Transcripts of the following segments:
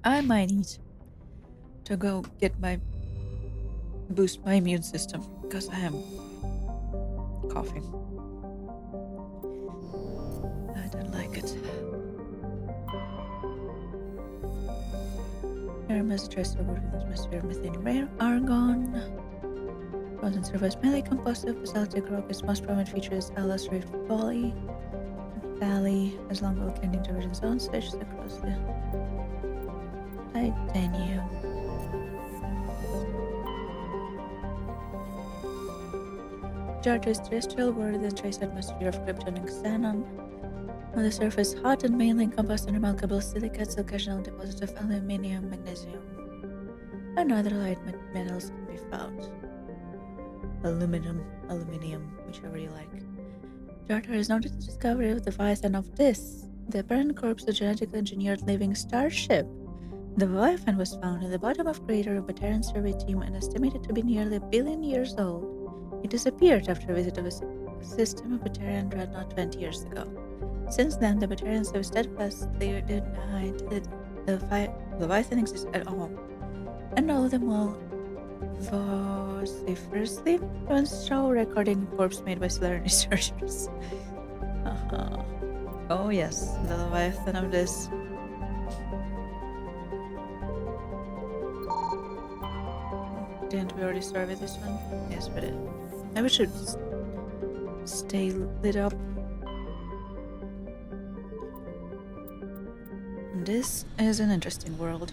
I might need to go boost my immune system because I am coughing. I don't like it. Aromas addressed over the atmosphere of methane rare argon. Frozen surface mainly composed of basaltic rock. Its most prominent feature is Allah's Rift Valley, as long volcanic divergence zone stretches across the titanium. Jupiter is terrestrial world with a trace atmosphere of krypton and xenon. On the surface, hot and mainly composed of remarkable silicates, occasional deposits of aluminium, magnesium, and other light metals can be found. Aluminium, which I really like. Jupiter is noted the discovery of the Leviathan of this, the apparent corpse of a genetically engineered living starship. The Leviathan was found at the bottom of crater of Batarian survey team and estimated to be nearly 1 billion years old. It disappeared after a visit of a system of Batarian dreadnought 20 years ago. Since then, the Batarians have steadfastly denied that the Leviathan exists at all, and all of them will vociferously show recording corpse made by Solarian researchers. Oh yes, the Leviathan of this. Didn't we already start with this one? Yes, we did. Maybe we should stay lit up. This is an interesting world.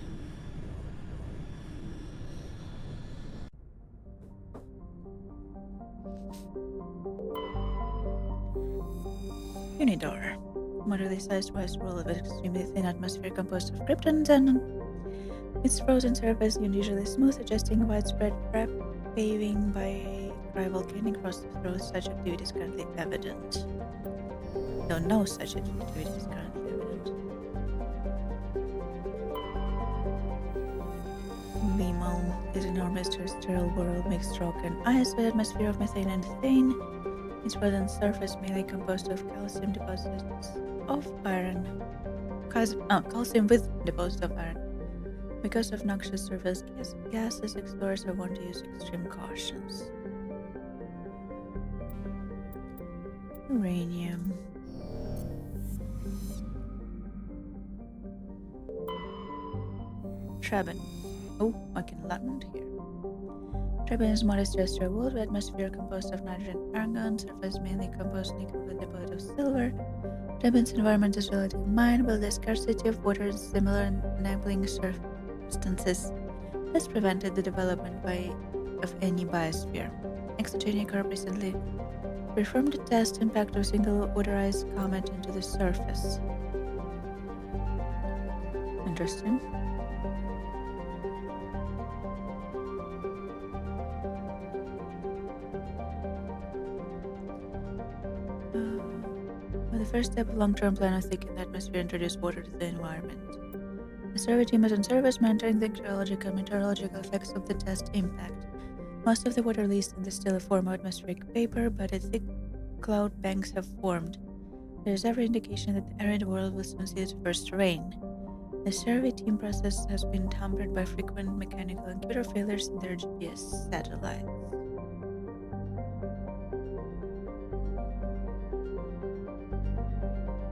Unidor. Moderately sized west world of extremely thin atmosphere composed of krypton and xenon. Its frozen surface is unusually smooth, suggesting widespread paving by cryvolcanic frost through such activity is currently evident. Though no such activity is currently evident. Vimel is an enormous terrestrial world mixed rock and ice with atmosphere of methane and ethane. Its frozen surface mainly composed of calcium deposits of iron. Calcium with deposits of iron. Because of noxious surface gases, explorers are warned to use extreme cautions. Uranium. Traben. Oh, I can Latin here. Traben is modest terrestrial world with atmosphere composed of nitrogen argon, surface mainly composed nickel with deposit of silver. Traben's environment is relatively mild, but the scarcity of water and similar enabling substances has prevented the development of any biosphere. Exogenic Corp recently performed a test impact of a single waterized comet into the surface. Interesting. The first step of long-term plan of thickening the atmosphere introduce water to the environment. The survey team is on service monitoring the geological and meteorological effects of the test impact. Most of the water released in the still form of atmospheric vapor, but thick cloud banks have formed. There is every indication that the arid world will soon see its first rain. The survey team process has been hampered by frequent mechanical and computer failures in their GPS satellites.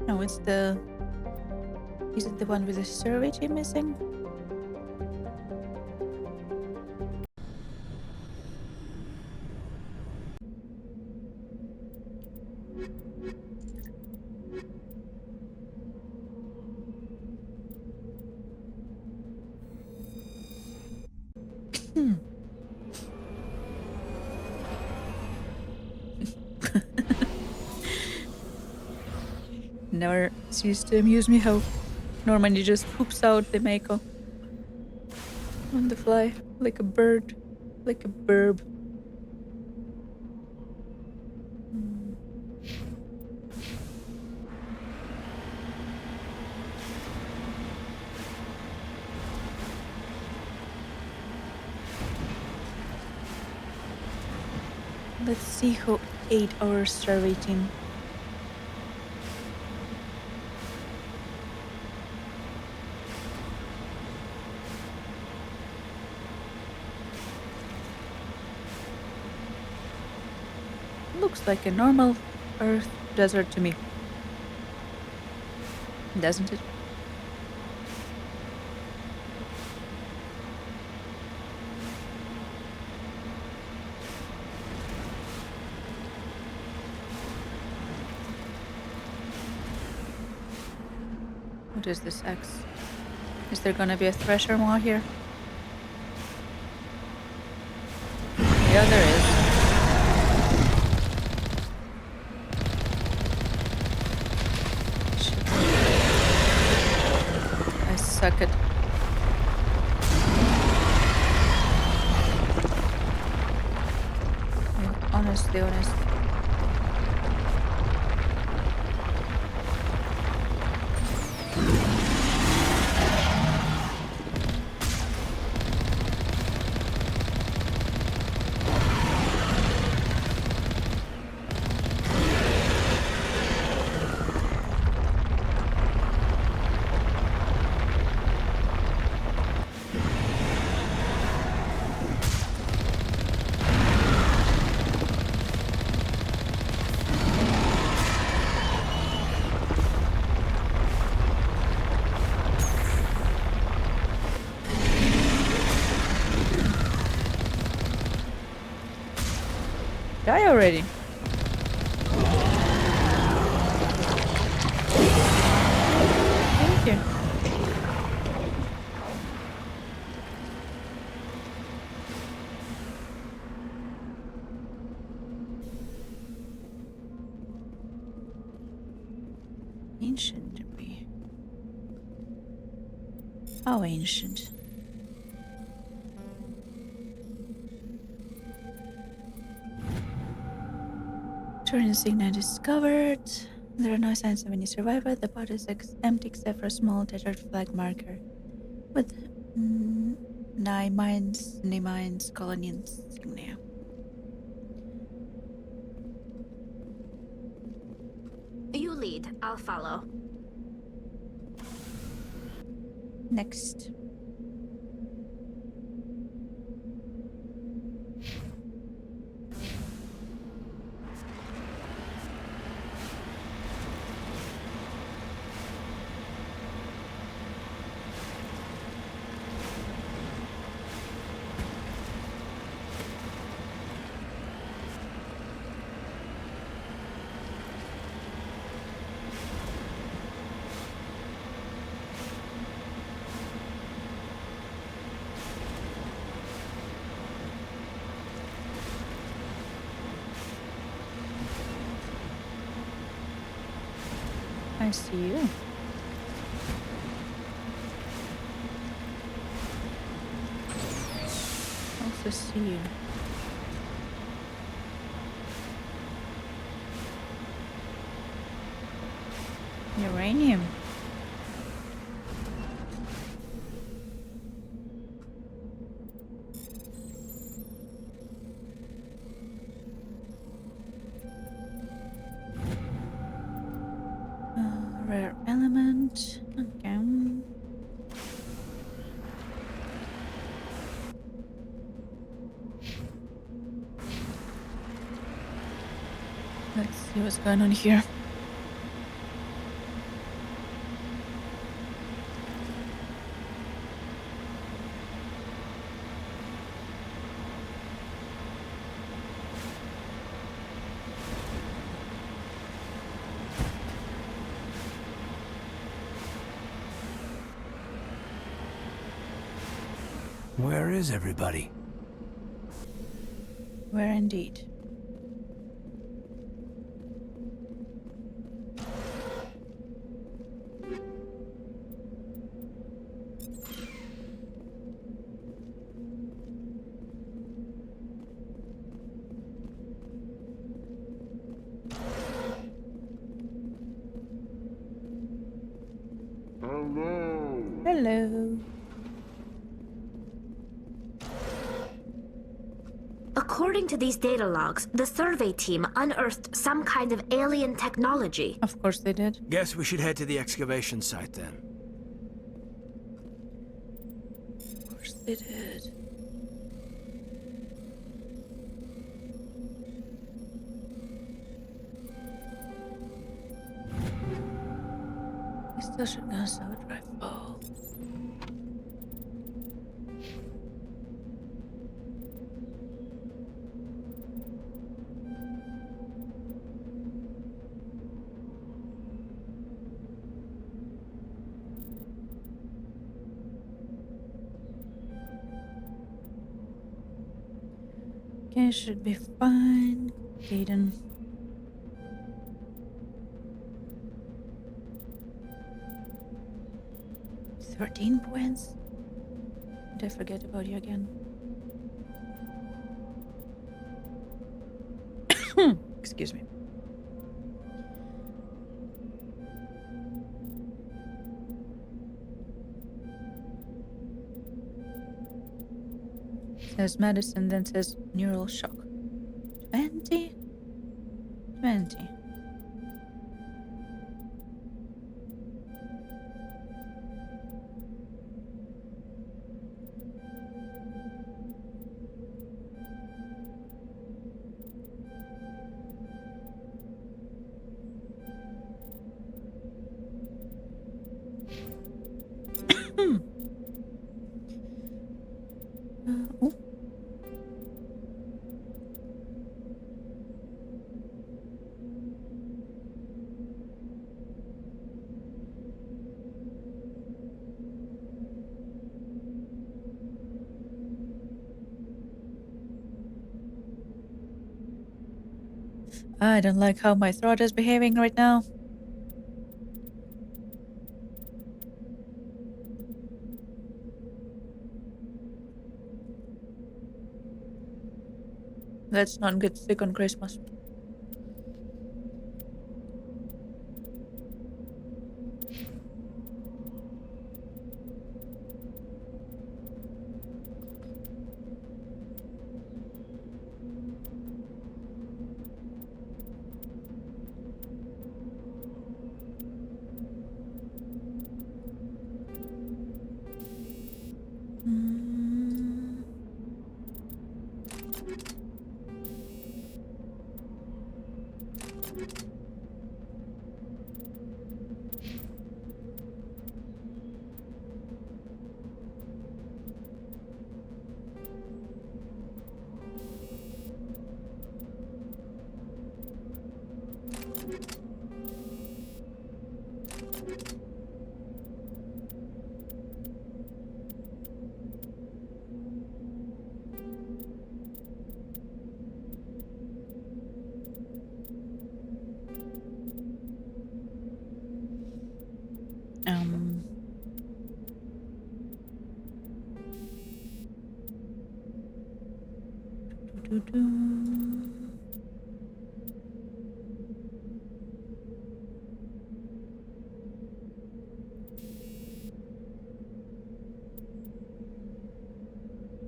No, is it the one with the survey team missing? Never ceased to amuse me how Normandy just poops out the Mako on the fly like a bird, like a burb. Let's see who ate our survey team. Looks like a normal Earth desert to me. Doesn't it? What is this X? Is there gonna be a thresher more here? Yeah, there is. Shit. I suck at... Honestly. Die already. Thank you. Ancient debris. How ancient? Turn insignia discovered. There are no signs of any survivor. The body is empty except for a small tattered flag marker with Mines colony insignia. You lead, I'll follow. Next. I see you. Also see you. Uranium. Rare element. Okay. Let's see what's going on here. Where is everybody? Where indeed? Hello. According to these data logs, the survey team unearthed some kind of alien technology. Of course they did. Guess we should head to the excavation site then. Of course they did. Submachine gun, assault rifle. Okay, should be fine. Okay then. $13 points. Did I forget about you again? Excuse me. Says medicine, then says neural shock. 20? 20. Oh. I don't like how my throat is behaving right now. Let's not get sick on Christmas.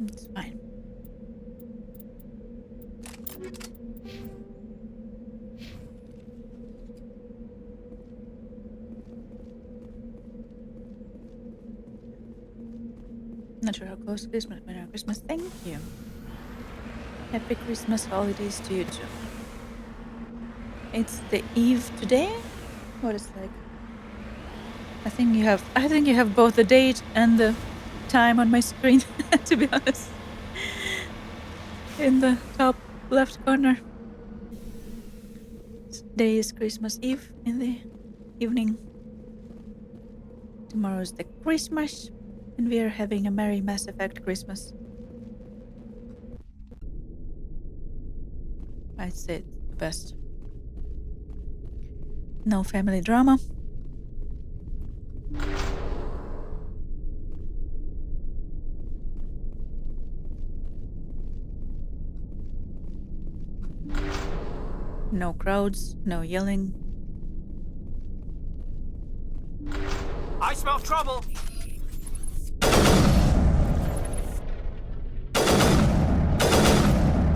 It's fine. Not sure how close to Christmas, but Christmas. Thank you. Happy Christmas holidays to you too. It's the eve today. What is like? I think you have both the date and the time on my screen. To be honest, in the top left corner. Today is Christmas Eve in the evening. Tomorrow is the Christmas, and we are having a merry Mass Effect Christmas. I'd say it's the best. No family drama. No crowds, no yelling. I smell trouble!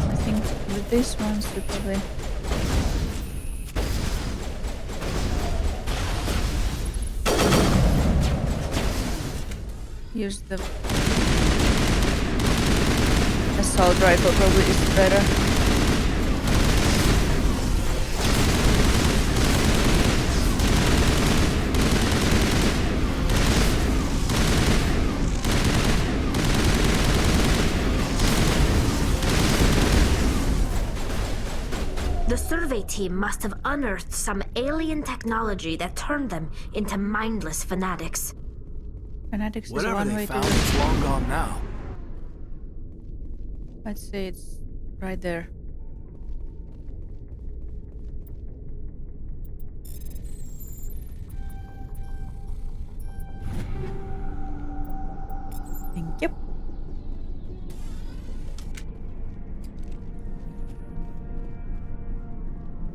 I think with this one, we probably use the assault rifle. Probably is better. The survey team must have unearthed some alien technology that turned them into mindless fanatics. Fanatics is Whatever one they way found, to... it's long gone now. Let's say it's right there. Thank you.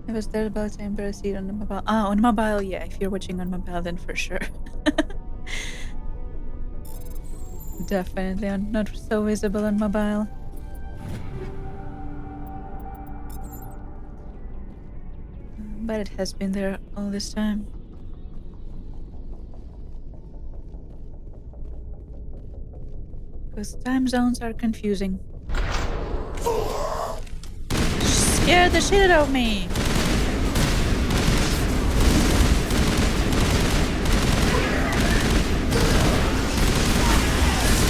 It was there about time proceed on the mobile. Ah, on mobile, yeah. If you're watching on mobile, then for sure. Definitely not so visible on mobile. But it has been there all this time. Because time zones are confusing. Scared the shit out of me!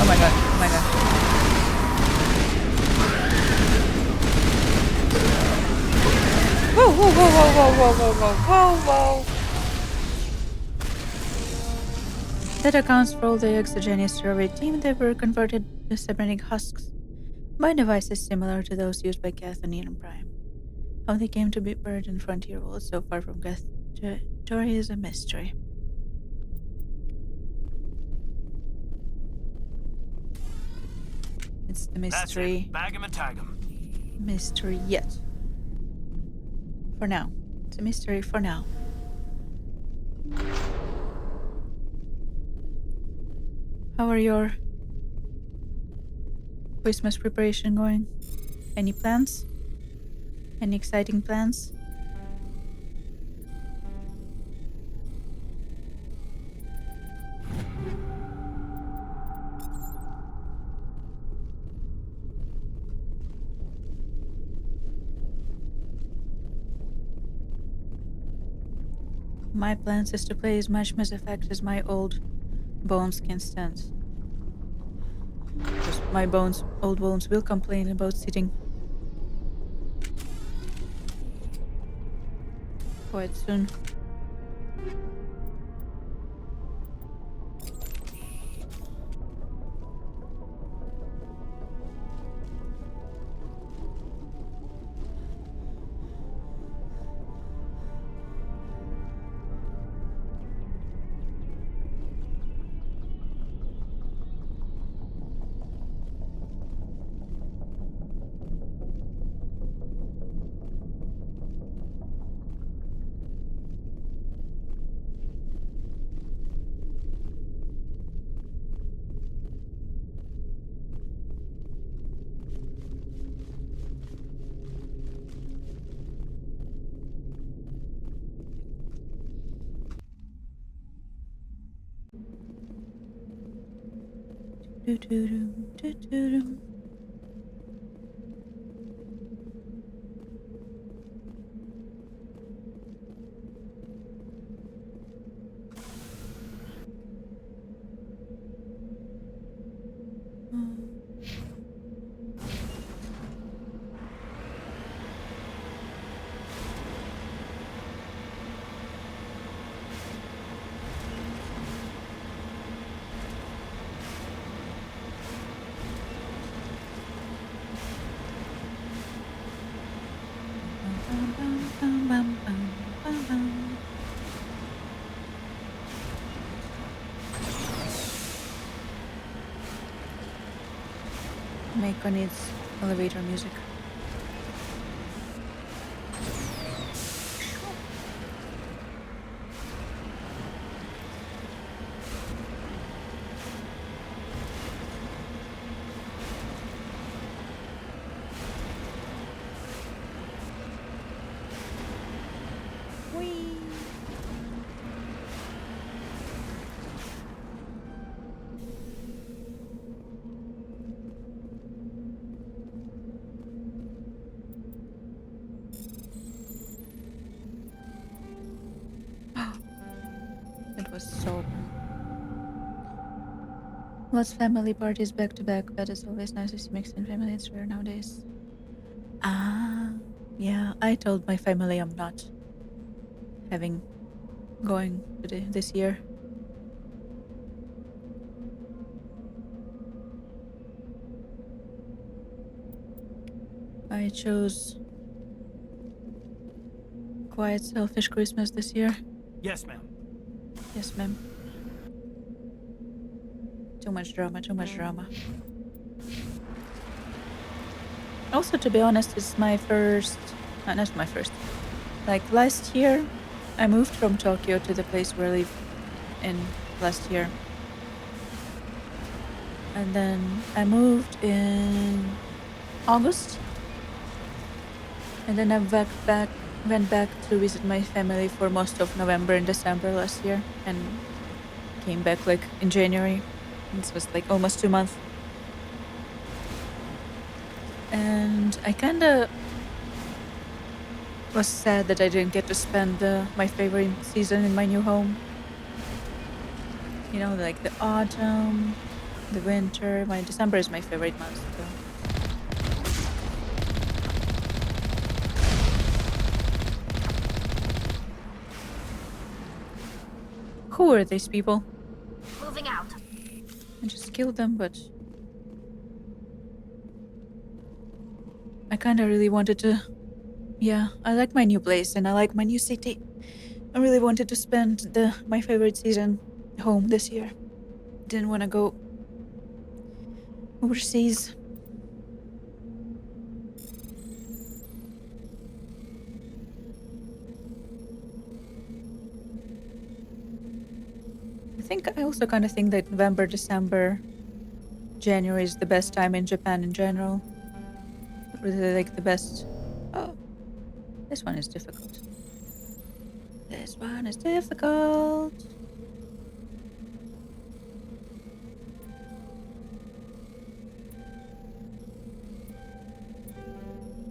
Oh my god, oh my god. Whoa, whoa, whoa, whoa, whoa, whoa, whoa, whoa, whoa, whoa. That accounts for all the exogenous survey team that were converted to cybernetic husks by devices similar to those used by Cathonine and Prime. How they came to be buried in frontier worlds so far from Geth territory is a mystery. It's the mystery. That's it. Bag 'em and tag 'em. Mystery yet. For now. It's a mystery for now. How are your Christmas preparation going? Any plans? Any exciting plans? My plans is to play as much Mass Effect as my old bones can stand. Because my old bones will complain about sitting quite soon. Meiko needs elevator music. It was so... Lots family parties back to back, but it's always nice to see mixed in family. It's rare nowadays. Ah, Yeah, I told my family I'm not going this year. I chose quiet, selfish Christmas this year. Yes, ma'am. Yes, ma'am. Too much drama, too much drama. Also, to be honest, it's my first... not my first. Like, last year, I moved from Tokyo to the place where I live in last year. And then I moved in August. And then I went back to visit my family for most of November and December last year. And came back, like, in January. This was, like, almost 2 months. And I kinda was sad that I didn't get to spend my favorite season in my new home. You know, like the autumn, the winter. My December is my favorite month. So. Who are these people? Moving out. I just killed them, but I kinda really wanted to... Yeah, I like my new place and I like my new city. I really wanted to spend my favorite season home this year. Didn't want to go overseas. I also kind of think that November, December, January is the best time in Japan in general. Really like the best. Oh, this one is difficult. This one is difficult.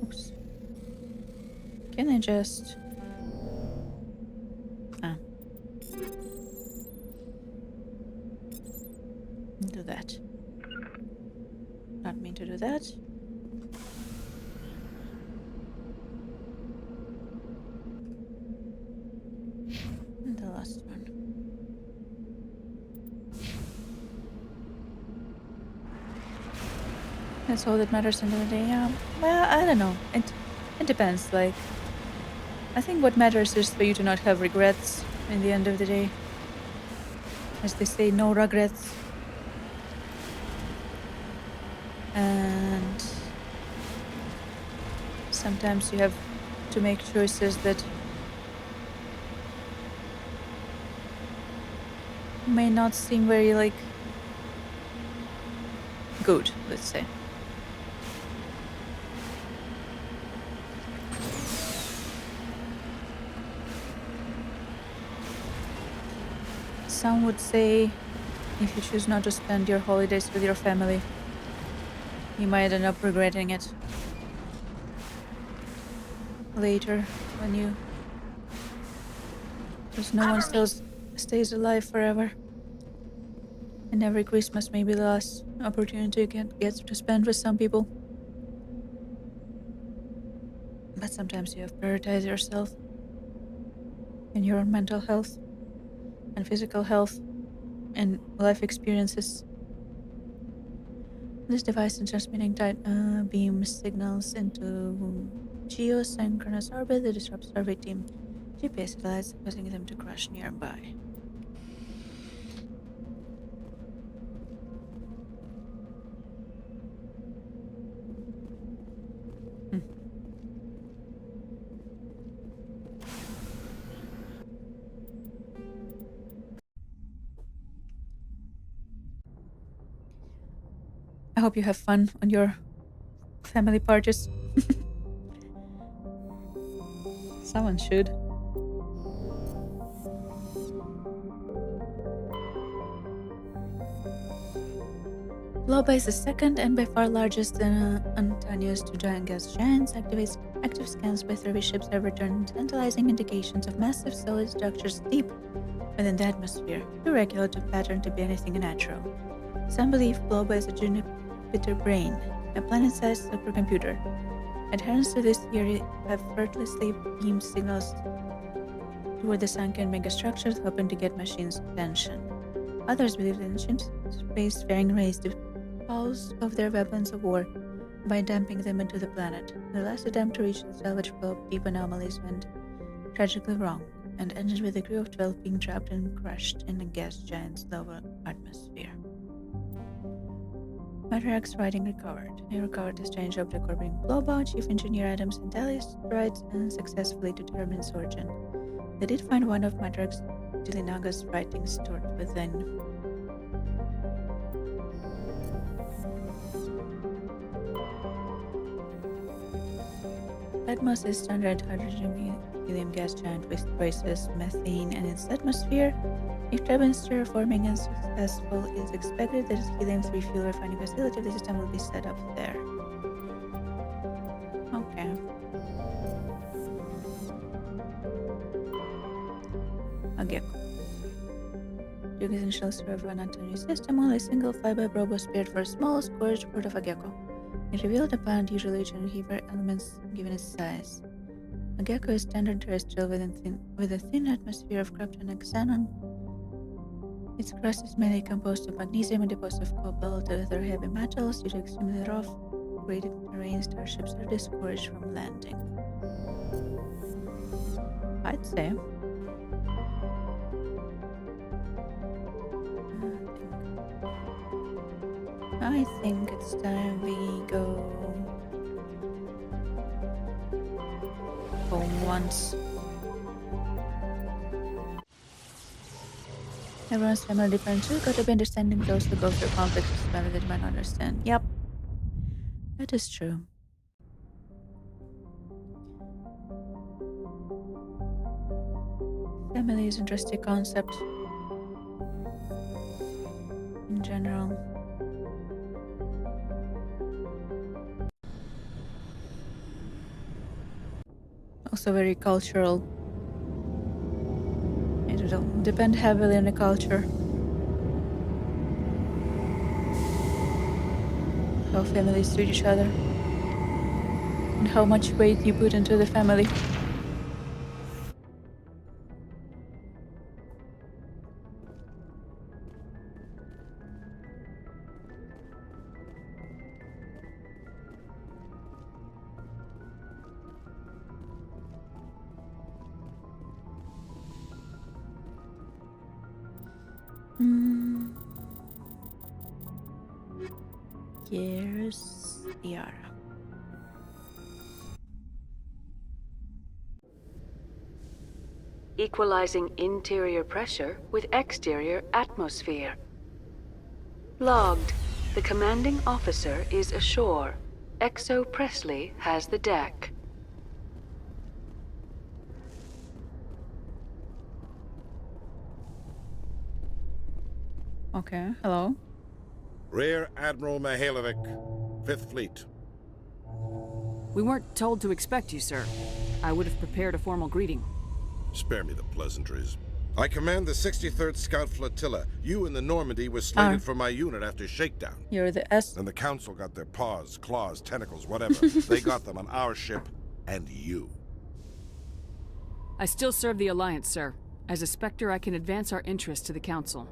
Oops. Can I just... do that. Not mean to do that. And the last one. That's all that matters in the day. Well, I don't know. It depends. Like, I think what matters is for you to not have regrets in the end of the day. As they say, no regrets. And sometimes you have to make choices that may not seem very, like, good, let's say. Some would say if you choose not to spend your holidays with your family, you might end up regretting it later because no one stays alive forever. And every Christmas may be the last opportunity you get to spend with some people. But sometimes you have to prioritize yourself and your mental health and physical health and life experiences. This device is transmitting beam signals into geosynchronous orbit that disrupts survey team GPS satellites, causing them to crash nearby. I hope you have fun on your family parties. Someone should. Loba is the second and by far largest untenuous to giant gas giants. Active scans by survey ships have returned tantalizing indications of massive solid structures deep within the atmosphere, too regular to pattern to be anything unnatural. Some believe Loba is a Jupiter brain, a planet-sized supercomputer. Adherents to this theory have effortlessly beamed signals toward the sunken megastructures, hoping to get machines' attention. Others believe the ancient spacefaring race disposed of their weapons of war by dumping them into the planet. The last attempt to reach the salvage probe deep anomalies went tragically wrong, and ended with a crew of 12 being trapped and crushed in a gas giant's lower atmosphere. Matriarch's writing recovered. They recovered the strange object orbiting Blowbow, Chief Engineer Adams and Dalia's rights, and successfully determined its origin. They did find one of Matriarch's Dilinaga's writings stored within. Atmos is standard hydrogen helium gas giant with traces methane in its atmosphere. If turbines terraforming is successful, it is expected that its helium-3 fuel refining facility of the system will be set up there. Okay. A gecko. During its initial survival on a new system, only a single flyby probe was spared for a small, scorched port of a gecko. It revealed abundant, usually heavier elements given its size. A gecko is standard terrestrial with a thin atmosphere of cryptonic xenon. Its crust is mainly composed of magnesium and deposits of cobalt and other heavy metals. Due to extremely rough, graded terrain, starships are discouraged from landing. I'd say. I think it's time we go home once. Everyone's family different too. Got to be understanding those who go through conflicts with family that might not understand. Yep, that is true. Family is an interesting concept in general. Also very cultural. It will depend heavily on the culture. How families treat each other. And how much weight you put into the family. Here's the Yara. Equalizing interior pressure with exterior atmosphere. Logged. The commanding officer is ashore. Exo Presley has the deck. Okay, hello. Rear Admiral Mihailovic, 5th Fleet. We weren't told to expect you, sir. I would have prepared a formal greeting. Spare me the pleasantries. I command the 63rd Scout Flotilla. You and the Normandy were slated for my unit after shakedown. You're the S. And the Council got their paws, claws, tentacles, whatever. They got them on our ship, and you. I still serve the Alliance, sir. As a Spectre, I can advance our interests to the Council.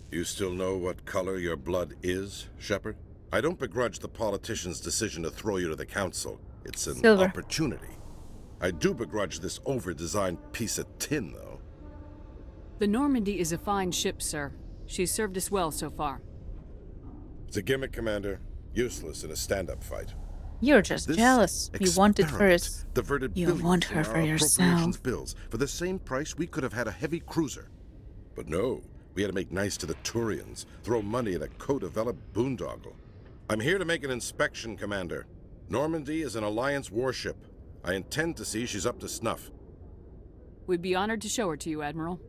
You still know what color your blood is, Shepard? I don't begrudge the politician's decision to throw you to the Council. It's an Silver. opportunity. I do begrudge this over-designed piece of tin, though. The Normandy is a fine ship, sir. She's served us well so far. It's a gimmick, Commander. Useless in a stand-up fight. You're just This jealous. You want it experiment first. diverted You billions want from her for our yourself. appropriations bills. For the same price, we could have had a heavy cruiser. But no, we had to make nice to the Turians, throw money at a co-developed boondoggle. I'm here to make an inspection, Commander. Normandy is an Alliance warship. I intend to see she's up to snuff. We'd be honored to show her to you, Admiral.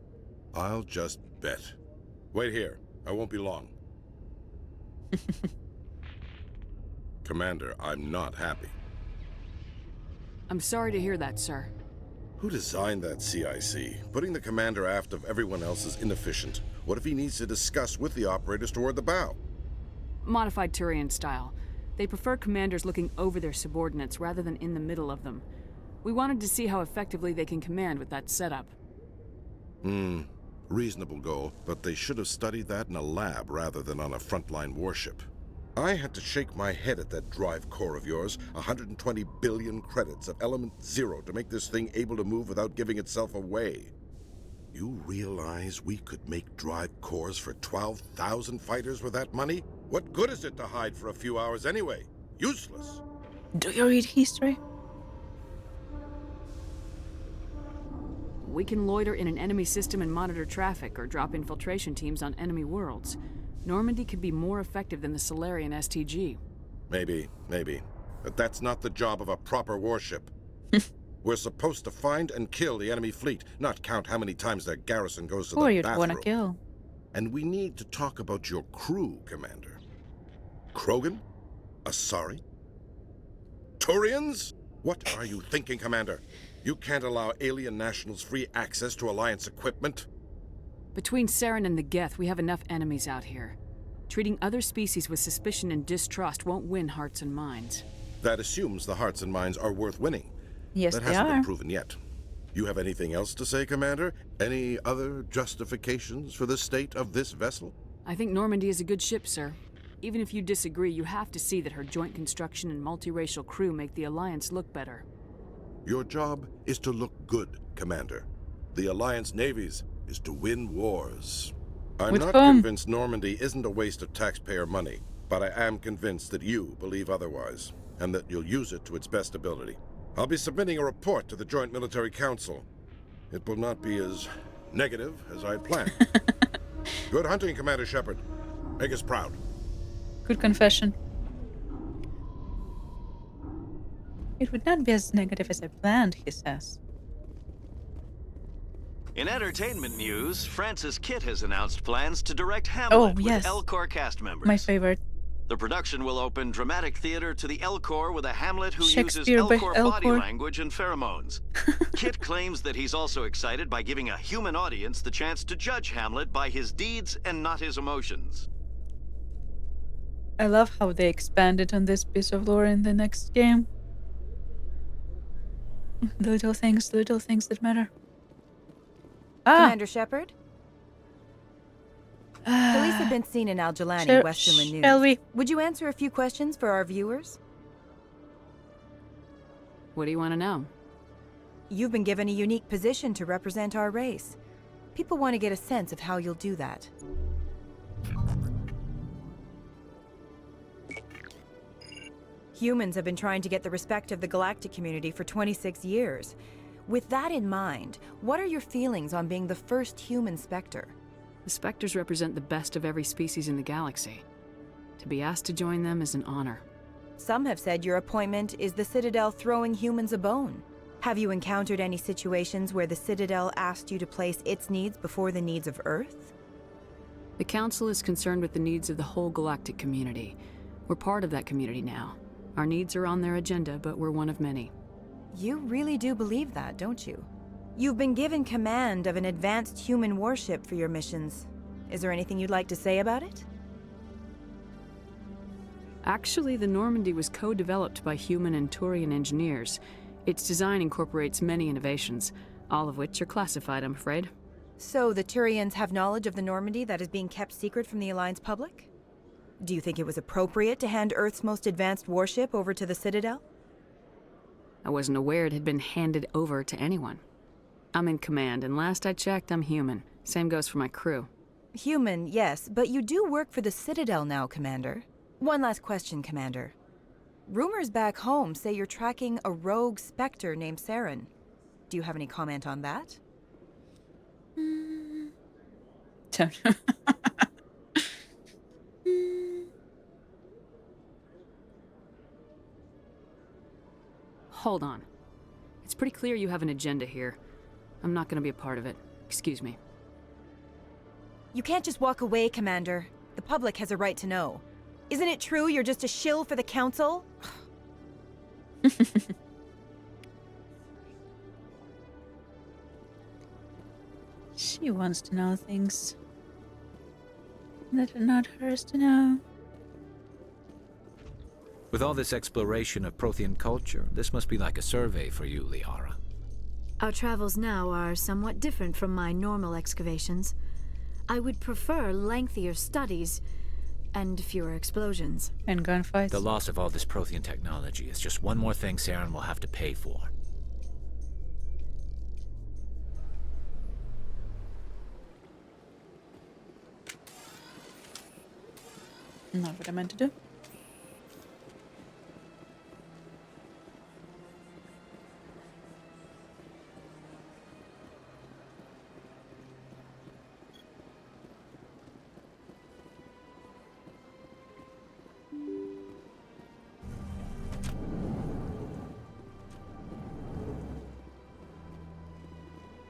I'll just bet. Wait here. I won't be long. Commander, I'm not happy. I'm sorry to hear that, sir. Who designed that CIC? Putting the commander aft of everyone else is inefficient. What if he needs to discuss with the operators toward the bow? Modified Turian style. They prefer commanders looking over their subordinates rather than in the middle of them. We wanted to see how effectively they can command with that setup. Reasonable goal, but they should have studied that in a lab rather than on a frontline warship. I had to shake my head at that drive core of yours. 120 billion credits of element 0 to make this thing able to move without giving itself away. You realize we could make drive cores for 12,000 fighters with that money? What good is it to hide for a few hours anyway? Useless. Do you read history? We can loiter in an enemy system and monitor traffic, or drop infiltration teams on enemy worlds. Normandy could be more effective than the Solarian STG. Maybe. But that's not the job of a proper warship. We're supposed to find and kill the enemy fleet, not count how many times their garrison goes to Or the you'd bathroom. wanna kill. And we need to talk about your crew, Commander. Krogan? Asari? Turians? What are you thinking, Commander? You can't allow alien nationals free access to Alliance equipment? Between Saren and the Geth, we have enough enemies out here. Treating other species with suspicion and distrust won't win hearts and minds. That assumes the hearts and minds are worth winning. Yes, That they hasn't are. been proven yet. You have anything else to say, Commander? Any other justifications for the state of this vessel? I think Normandy is a good ship, sir. Even if you disagree, you have to see that her joint construction and multiracial crew make the Alliance look better. Your job is to look good, Commander. The Alliance navies is to win wars. I'm With not whom? convinced Normandy isn't a waste of taxpayer money, but I am convinced that you believe otherwise, and that you'll use it to its best ability. I'll be submitting a report to the Joint Military Council. It will not be as negative as I had planned. Good hunting, Commander Shepard. Make us proud. Good confession. It would not be as negative as I planned, he says. In entertainment news, Francis Kitt has announced plans to direct Hamlet yes. with Elcor cast members. My favorite. The production will open dramatic theater to the Elcor with a Hamlet who uses Shakespeare by Elcor body Elcor. language and pheromones. Kitt claims that he's also excited by giving a human audience the chance to judge Hamlet by his deeds and not his emotions. I love how they expanded on this piece of lore in the next game. The little things that matter. Commander Shepard? Police have been seen in Al-Jalani, Western News. Shall we? Would you answer a few questions for our viewers? What do you want to know? You've been given a unique position to represent our race. People want to get a sense of how you'll do that. Humans have been trying to get the respect of the galactic community for 26 years. With that in mind, what are your feelings on being the first human Spectre? The Spectres represent the best of every species in the galaxy. To be asked to join them is an honor. Some have said your appointment is the Citadel throwing humans a bone. Have you encountered any situations where the Citadel asked you to place its needs before the needs of Earth? The Council is concerned with the needs of the whole galactic community. We're part of that community now. Our needs are on their agenda, but we're one of many. You really do believe that, don't you? You've been given command of an advanced human warship for your missions. Is there anything you'd like to say about it? Actually, the Normandy was co-developed by human and Turian engineers. Its design incorporates many innovations, all of which are classified, I'm afraid. So the Turians have knowledge of the Normandy that is being kept secret from the Alliance public? Do you think it was appropriate to hand Earth's most advanced warship over to the Citadel? I wasn't aware it had been handed over to anyone. I'm in command, and last I checked, I'm human. Same goes for my crew. Human, yes, but you do work for the Citadel now, Commander. One last question, Commander. Rumors back home say you're tracking a rogue Spectre named Saren. Do you have any comment on that? Hold on. It's pretty clear you have an agenda here. I'm not gonna be a part of it. Excuse me. You can't just walk away, Commander. The public has a right to know. Isn't it true you're just a shill for the Council? She wants to know things that are not hers to know. With all this exploration of Prothean culture, this must be like a survey for you, Liara. Our travels now are somewhat different from my normal excavations. I would prefer lengthier studies and fewer explosions. And gunfights. The loss of all this Prothean technology is just one more thing Saren will have to pay for. Not what I meant to do.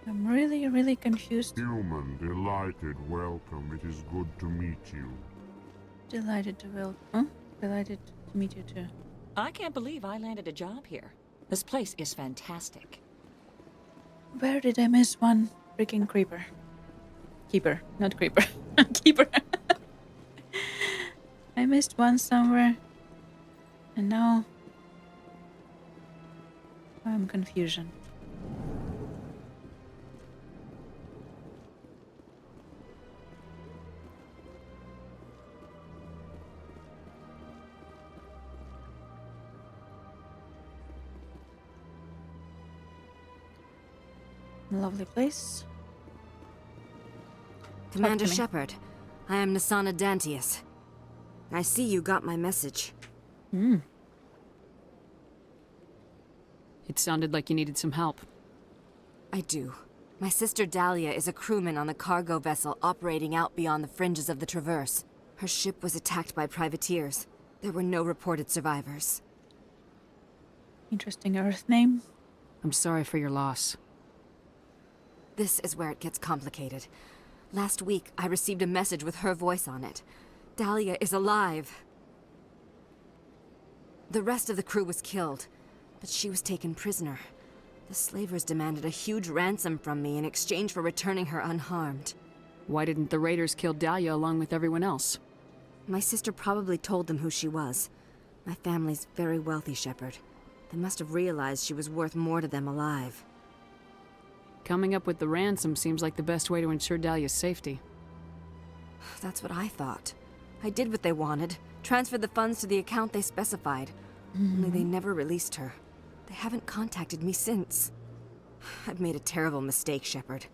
I'm really confused. Human, delighted, welcome. It is good to meet you. Delighted to meet you too. I can't believe I landed a job here. This place is fantastic. Where did I miss one freaking creeper? Keeper, not creeper. Keeper. I missed one somewhere. And now I'm confusion. Lovely place. Commander Shepard, I am Nasana Dantius. I see you got my message. Hmm. It sounded like you needed some help. I do. My sister Dahlia is a crewman on the cargo vessel operating out beyond the fringes of the Traverse. Her ship was attacked by privateers. There were no reported survivors. Interesting Earth name. I'm sorry for your loss. This is where it gets complicated. Last week, I received a message with her voice on it. Dahlia is alive. The rest of the crew was killed, but she was taken prisoner. The slavers demanded a huge ransom from me in exchange for returning her unharmed. Why didn't the raiders kill Dahlia along with everyone else? My sister probably told them who she was. My family's very wealthy, Shepard. They must have realized she was worth more to them alive. Coming up with the ransom seems like the best way to ensure Dahlia's safety. That's what I thought. I did what they wanted, transferred the funds to the account they specified. Only they never released her. They haven't contacted me since. I've made a terrible mistake, Shepard.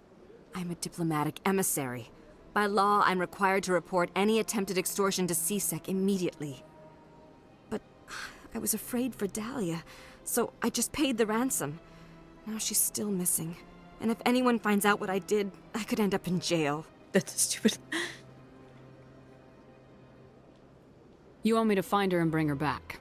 I'm a diplomatic emissary. By law, I'm required to report any attempted extortion to CSEC immediately. But I was afraid for Dahlia, so I just paid the ransom. Now she's still missing. And if anyone finds out what I did, I could end up in jail. That's stupid. You want me to find her and bring her back?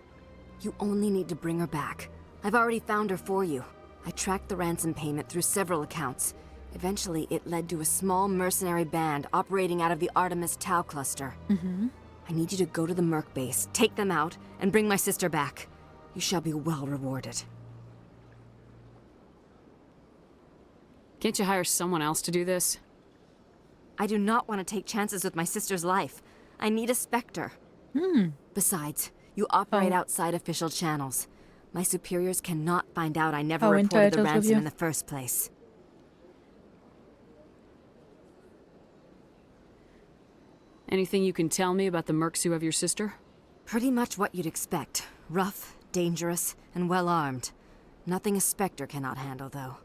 You only need to bring her back. I've already found her for you. I tracked the ransom payment through several accounts. Eventually, it led to a small mercenary band operating out of the Artemis Tau cluster. I need you to go to the Merc base, take them out, and bring my sister back. You shall be well rewarded. Can't you hire someone else to do this? I do not want to take chances with my sister's life. I need a Spectre. Besides, you operate outside official channels. My superiors cannot find out I never reported the ransom in the first place. Anything you can tell me about the mercs who have your sister? Pretty much what you'd expect. Rough, dangerous, and well-armed. Nothing a Spectre cannot handle, though.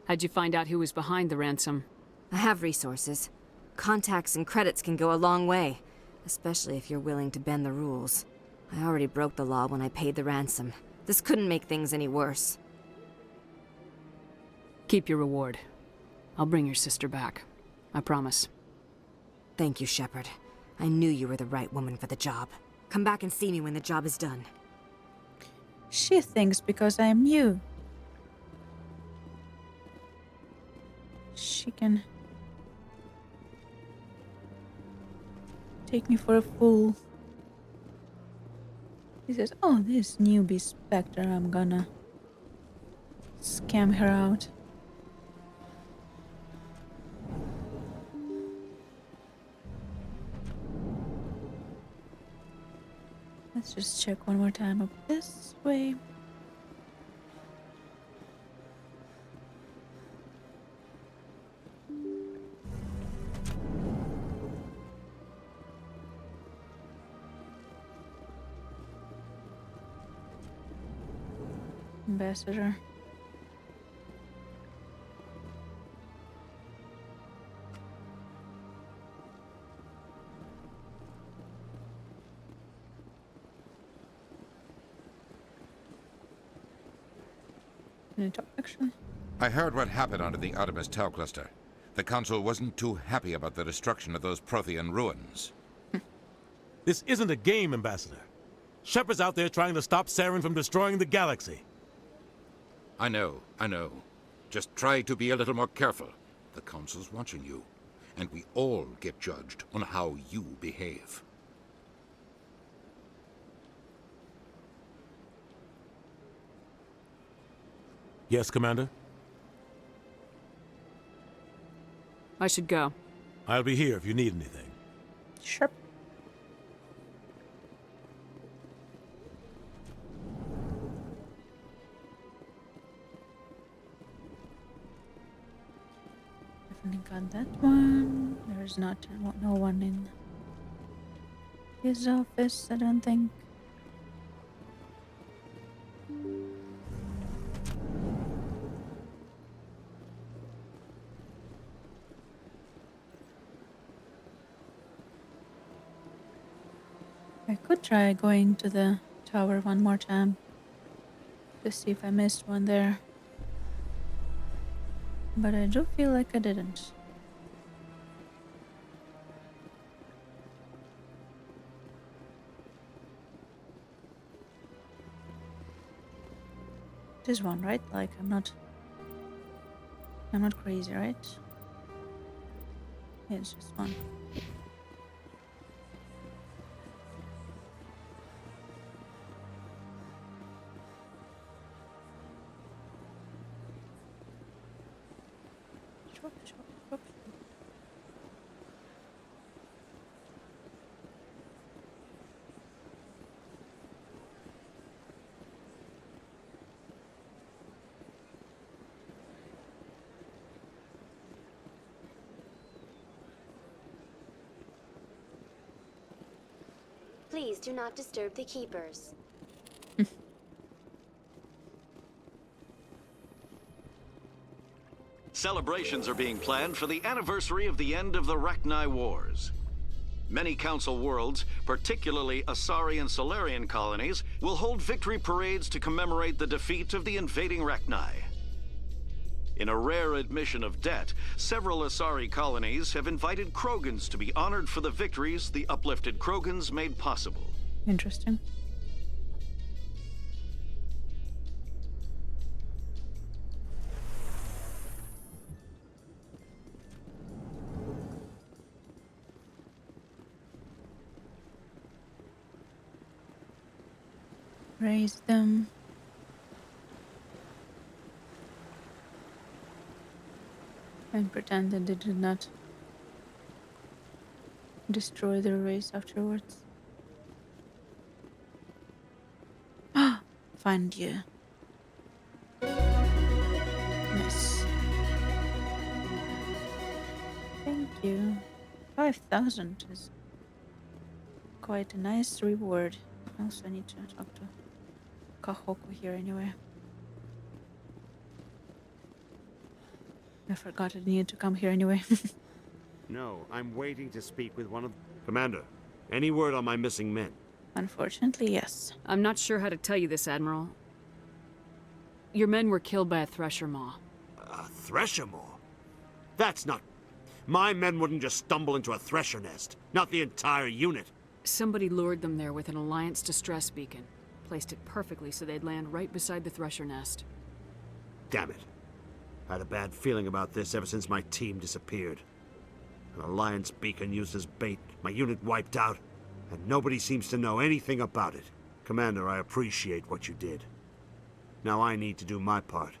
How'd you find out who was behind the ransom? I have resources. Contacts and credits can go a long way, especially if you're willing to bend the rules. I already broke the law when I paid the ransom. This couldn't make things any worse. Keep your reward. I'll bring your sister back. I promise. Thank you, Shepard. I knew you were the right woman for the job. Come back and see me when the job is done. She thinks because I am new, she can take me for a fool. He says, oh, this newbie Spectre, I'm gonna scam her out. Let's just check one more time up this way. Ambassador. Can I talk, actually? I heard what happened under the Artemis Tau cluster. The Council wasn't too happy about the destruction of those Prothean ruins. This isn't a game, Ambassador. Shepard's out there trying to stop Saren from destroying the galaxy. I know. Just try to be a little more careful. The Council's watching you, and we all get judged on how you behave. Yes, Commander? I should go. I'll be here if you need anything. Sure. Definitely got that one. There's no one in his office, I don't think. I could try going to the tower one more time to see if I missed one there. But I do feel like I didn't. This one, right? Like I'm not crazy, right? Yeah, it's just one. Please do not disturb the keepers. Celebrations are being planned for the anniversary of the end of the Rachni Wars. Many Council worlds, particularly Asari and Solarian colonies, will hold victory parades to commemorate the defeat of the invading Rachni. In a rare admission of debt, several Asari colonies have invited Krogans to be honored for the victories the uplifted Krogans made possible. Interesting. Raise them. And pretend that they did not destroy their race afterwards. Ah, find you. Nice. Thank you. 5,000 is quite a nice reward. I also need to talk to Kahoku here anyway. I forgot I needed to come here anyway. No, I'm waiting to speak with one of... Commander, any word on my missing men? Unfortunately, yes. I'm not sure how to tell you this, Admiral. Your men were killed by a Thresher Maw. A Thresher Maw? That's not... My men wouldn't just stumble into a Thresher nest. Not the entire unit. Somebody lured them there with an Alliance distress beacon. Placed it perfectly so they'd land right beside the Thresher nest. Damn it. I had a bad feeling about this ever since my team disappeared. An Alliance beacon used as bait, my unit wiped out, and nobody seems to know anything about it. Commander, I appreciate what you did. Now I need to do my part.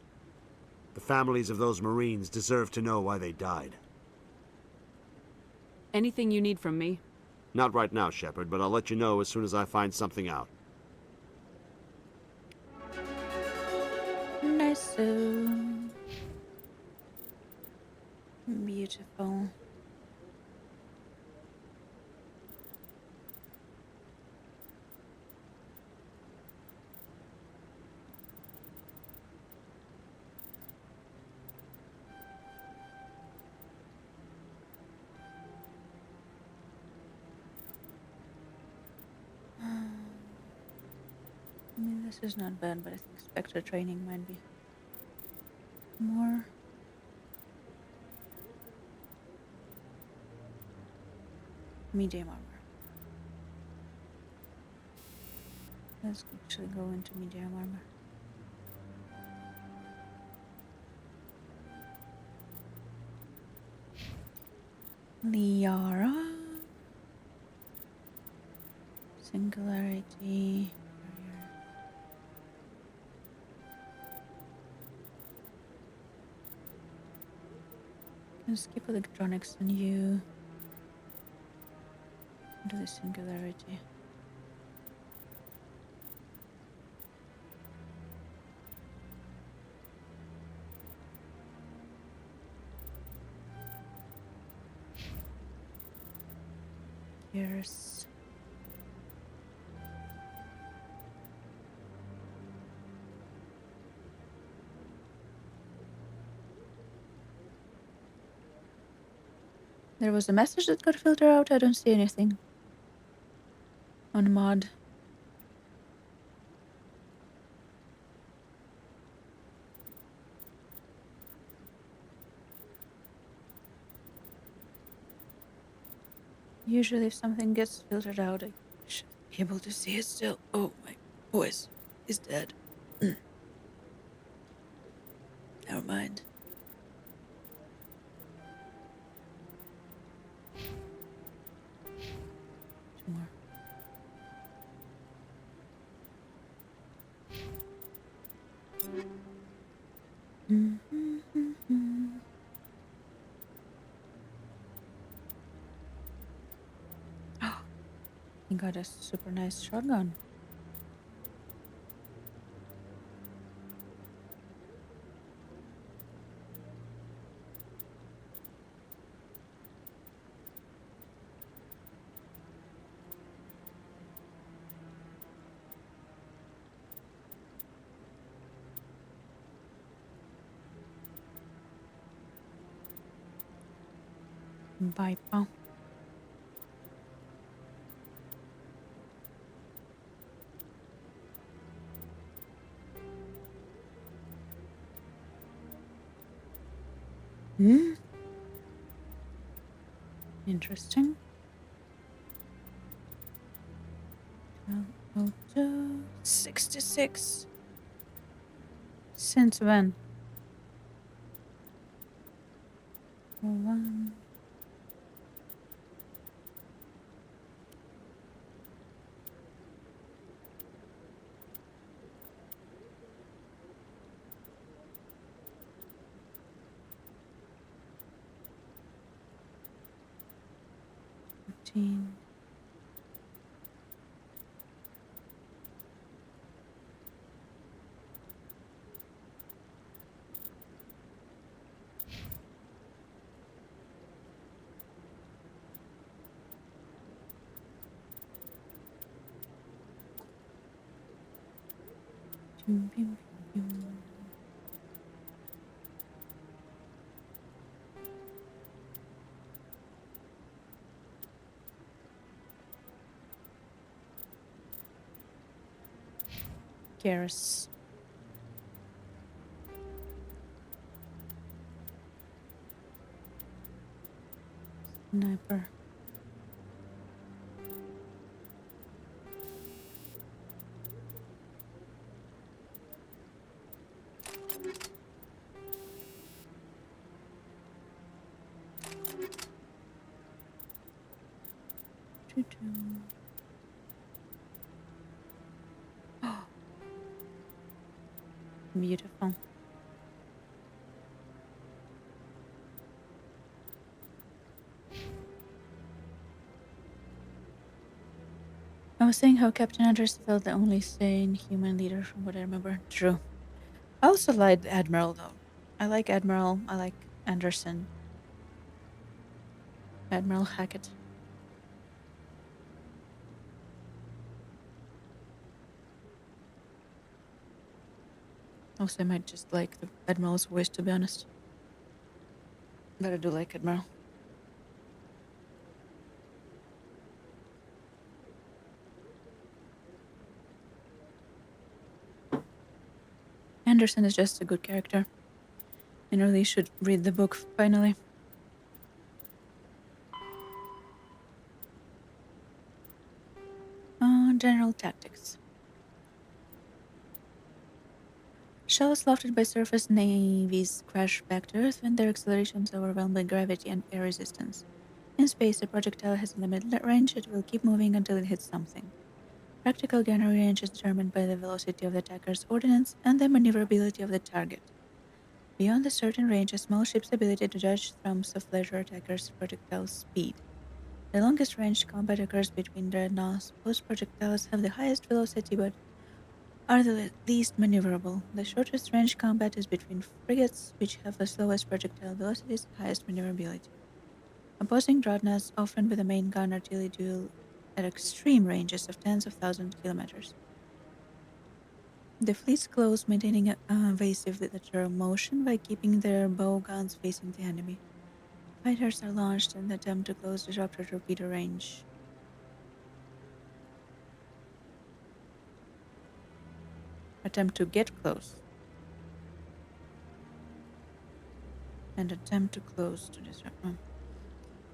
The families of those Marines deserve to know why they died. Anything you need from me? Not right now, Shepard, but I'll let you know as soon as I find something out. soon. Beautiful. I mean, this is not bad, but I think Spectre training might be more. Medium armor. Let's actually go into medium armor. Liara. Singularity. Can skip electronics and you do the singularity. Yes. There was a message that got filtered out. I don't see anything on mod. Usually if something gets filtered out, I should be able to see it still. Oh, my voice is dead. Never mind. Two more. He got a super nice shotgun. Viper. Interesting. 66. Since when? 1. Gears. Sniper. Beautiful. I was saying how Captain Anders felt the only sane human leader from what I remember. True. I also like Admiral though. I like Admiral. I like Anderson. Admiral Hackett. Also, I might just like the Admiral's voice, to be honest. But I do like Admiral. Anderson is just a good character. I really should read the book finally. General tactics. Shells lofted by surface navies crash back to Earth when their accelerations overwhelmed by gravity and air resistance. In space, a projectile has a limited range. It will keep moving until it hits something. Practical gunnery range is determined by the velocity of the attacker's ordnance and the maneuverability of the target. Beyond a certain range, a small ship's ability to judge thrums of later attacker's projectile speed. The longest range combat occurs between dreadnoughts. Most projectiles have the highest velocity but are the least maneuverable. The shortest range combat is between frigates, which have the slowest projectile velocities and highest maneuverability. Opposing dreadnoughts, often with a main gun artillery duel at extreme ranges of tens of thousands of kilometers. The fleets close, maintaining an evasive lateral motion by keeping their bow guns facing the enemy. Fighters are launched in the attempt to close disruptor torpedo range. Attempt to get close. And attempt to close to disrupt.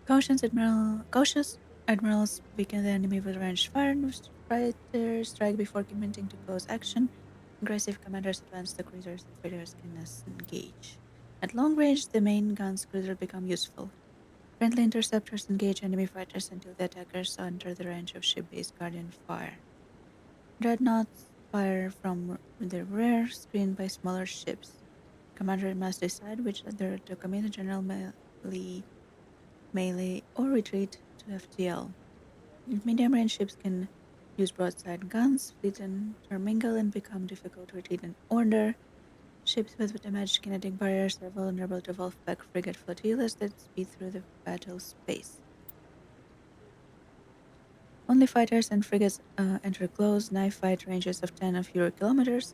Cautious admirals weaken the enemy with ranged fire. Fighters strike before committing to close action. Aggressive commanders advance the cruisers and freighters can engage. At long range, the main guns cruiser become useful. Friendly interceptors engage enemy fighters until the attackers enter the range of ship-based guardian fire. Dreadnoughts fire from the rear, screened by smaller ships. Commander must decide whether to commit a general melee or retreat to FTL. Medium-range ships can use broadside guns, fleet intermingle and become difficult to retreat in order. Ships with damaged kinetic barriers are vulnerable to Wolfpack frigate flotillas that speed through the battle space. Only fighters and frigates enter close knife fight ranges of 10 or fewer kilometers.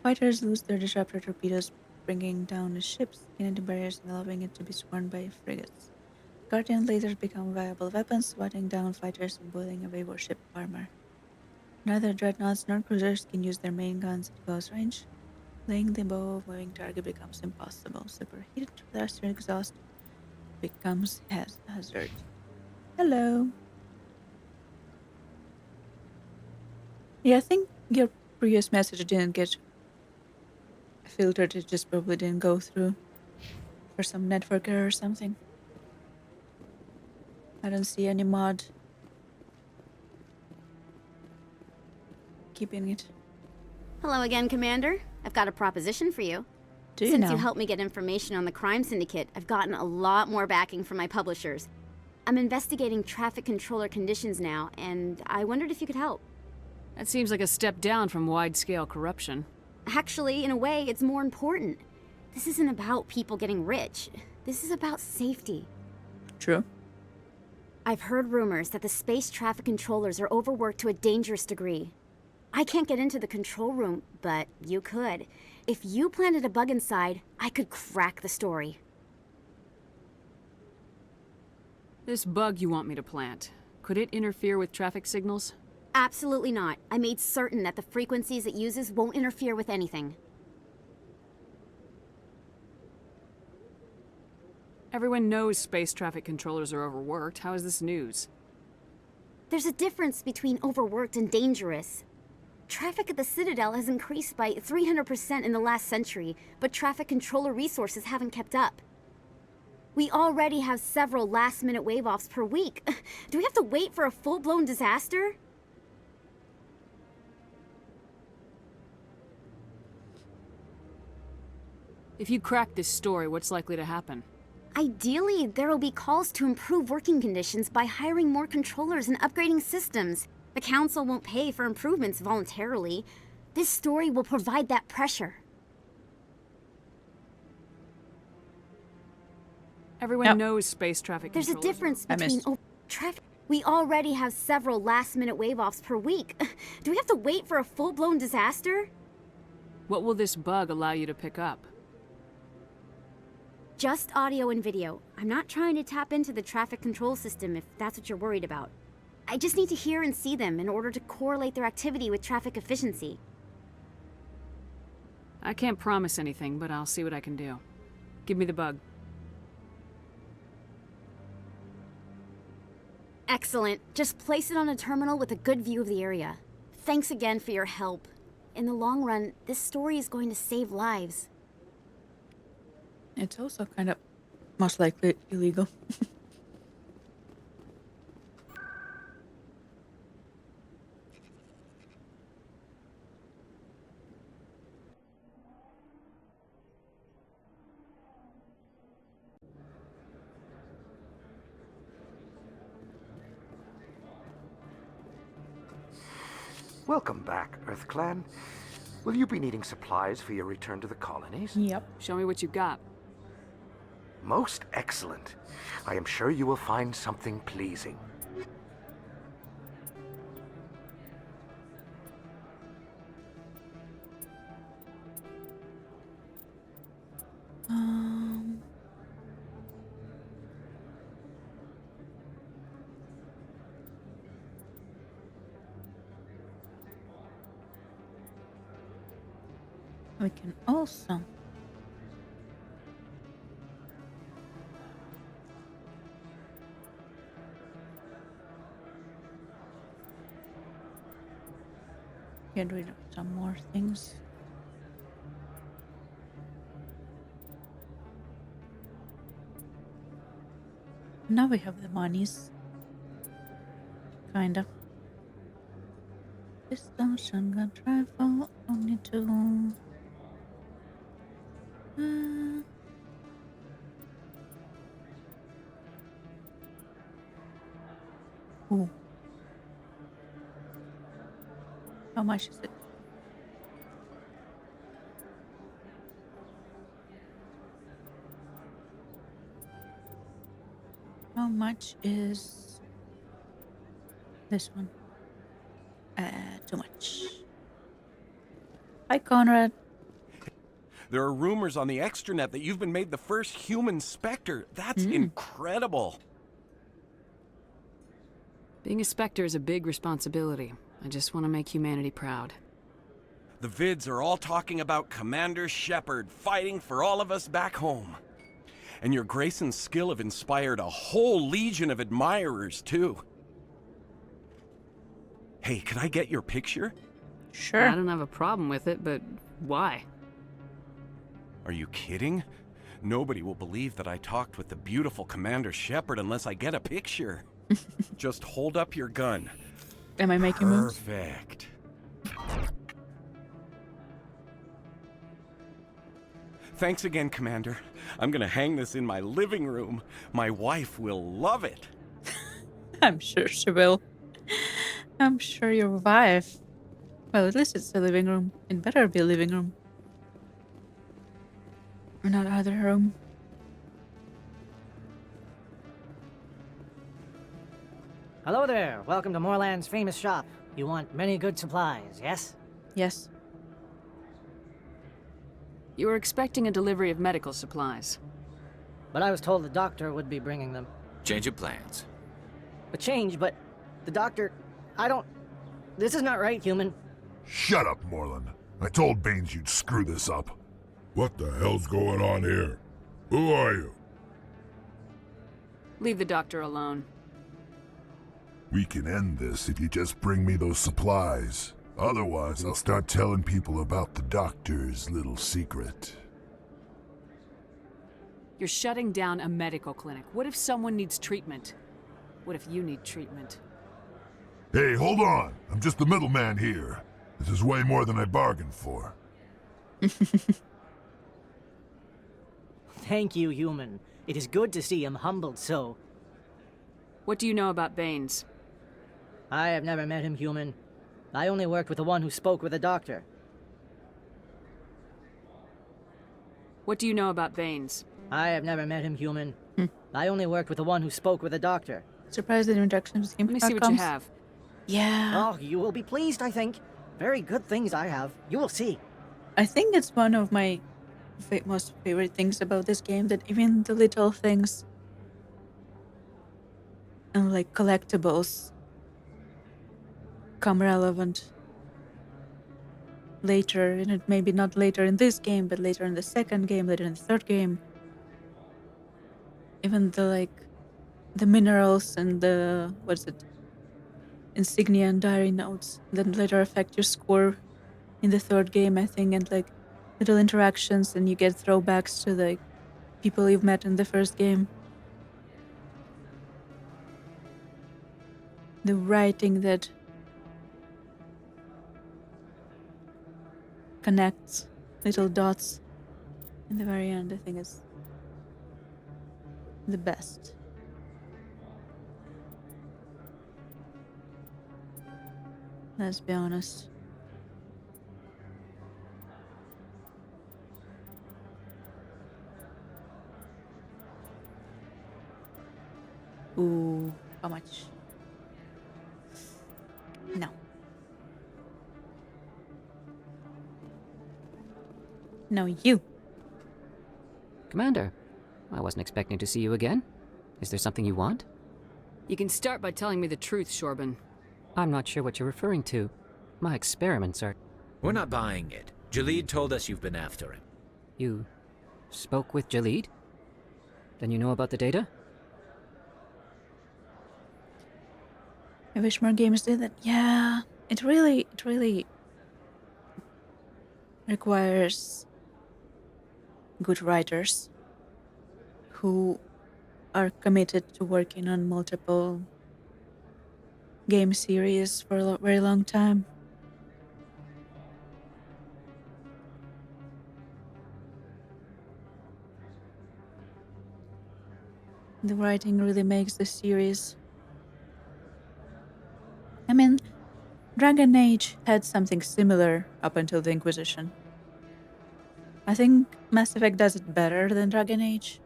Fighters lose their disruptor torpedoes, bringing down the ship's kinetic barriers and allowing it to be sworn by frigates. Guardian lasers become viable weapons, swatting down fighters and boiling away warship armor. Neither dreadnoughts nor cruisers can use their main guns at close range. Laying the bow of moving target becomes impossible. Superheated thruster exhaust becomes hazard. Hello. Yeah, I think your previous message didn't get filtered. It just probably didn't go through for some network error or something. I don't see any mod keeping it. Hello again, Commander. I've got a proposition for you. Do you Since now? you helped me get information on the crime syndicate, I've gotten a lot more backing from my publishers. I'm investigating traffic controller conditions now, and I wondered if you could help. That seems like a step down from wide-scale corruption. Actually, in a way, it's more important. This isn't about people getting rich. This is about safety. True. I've heard rumors that the space traffic controllers are overworked to a dangerous degree. I can't get into the control room, but you could. If you planted a bug inside, I could crack the story. This bug you want me to plant, could it interfere with traffic signals? Absolutely not. I made certain that the frequencies it uses won't interfere with anything. Everyone knows space traffic controllers are overworked. How is this news? There's a difference between overworked and dangerous. Traffic at the Citadel has increased by 300% in the last century, but traffic controller resources haven't kept up. We already have several last-minute wave-offs per week. Do we have to wait for a full-blown disaster? If you crack this story, what's likely to happen? Ideally, there will be calls to improve working conditions by hiring more controllers and upgrading systems. The Council won't pay for improvements voluntarily. This story will provide that pressure. Everyone knows space traffic There's a controllers. difference between traffic. We already have several last-minute wave-offs per week. Do we have to wait for a full-blown disaster? What will this bug allow you to pick up? Just audio and video. I'm not trying to tap into the traffic control system if that's what you're worried about. I just need to hear and see them in order to correlate their activity with traffic efficiency. I can't promise anything, but I'll see what I can do. Give me the bug. Excellent. Just place it on a terminal with a good view of the area. Thanks again for your help. In the long run, this story is going to save lives. It's also kind of most likely illegal. Welcome back, Earth Clan. Will you be needing supplies for your return to the colonies? Yep. Show me what you've got. Most excellent. I am sure you will find something pleasing. We can also get rid of some more things. Now we have the monies. Kinda. Pistol, shotgun, rifle, only two. Ooh. How much is it? How much is this one? Too much. Hi, Conrad. There are rumors on the extranet that you've been made the first human Spectre. That's incredible. Being a Spectre is a big responsibility. I just want to make humanity proud. The vids are all talking about Commander Shepard fighting for all of us back home. And your grace and skill have inspired a whole legion of admirers, too. Hey, can I get your picture? Sure. I don't have a problem with it, but why? Are you kidding? Nobody will believe that I talked with the beautiful Commander Shepard unless I get a picture. Just hold up your gun. Am I making moves? Perfect. Thanks again, Commander. I'm gonna hang this in my living room. My wife will love it. I'm sure she will. I'm sure your wife. Well, at least it's a living room. It better be a living room. Or not other room. Hello there. Welcome to Moorland's famous shop. You want many good supplies, yes? Yes. You were expecting a delivery of medical supplies. But I was told the doctor would be bringing them. Change of plans. A change, but the doctor... I don't... This is not right, human. Shut up, Moorland. I told Baines you'd screw this up. What the hell's going on here? Who are you? Leave the doctor alone. We can end this if you just bring me those supplies. Otherwise, I'll start telling people about the doctor's little secret. You're shutting down a medical clinic. What if someone needs treatment? What if you need treatment? Hey, hold on. I'm just the middleman here. This is way more than I bargained for. Thank you, human. It is good to see him humbled so. What do you know about Baines? I have never met him, human. I only worked with the one who spoke with the doctor. What do you know about Baines? I have never met him, human. I only worked with the one who spoke with the doctor. Surprised that introductions came. Let me see what you have. Yeah. Oh, you will be pleased, I think. Very good things I have. You will see. I think it's one of my most favorite things about this game, that even the little things and like collectibles come relevant later, and it maybe not later in this game, but later in the second game, later in the third game. Even the minerals and the insignia and diary notes that later affect your score in the third game, I think, and like little interactions, and you get throwbacks to the people you've met in the first game. The writing that connects little dots in the very end, I think, is the best. Let's be honest. Ooh, how much? No. No, you. Commander, I wasn't expecting to see you again. Is there something you want? You can start by telling me the truth, Shorban. I'm not sure what you're referring to. My experiments are... We're not buying it. Jalid told us you've been after him. You spoke with Jalid? Then you know about the data? I wish more games did that. Yeah, it really requires good writers who are committed to working on multiple game series for a very long time. The writing really makes the series. I mean, Dragon Age had something similar up until the Inquisition. I think Mass Effect does it better than Dragon Age.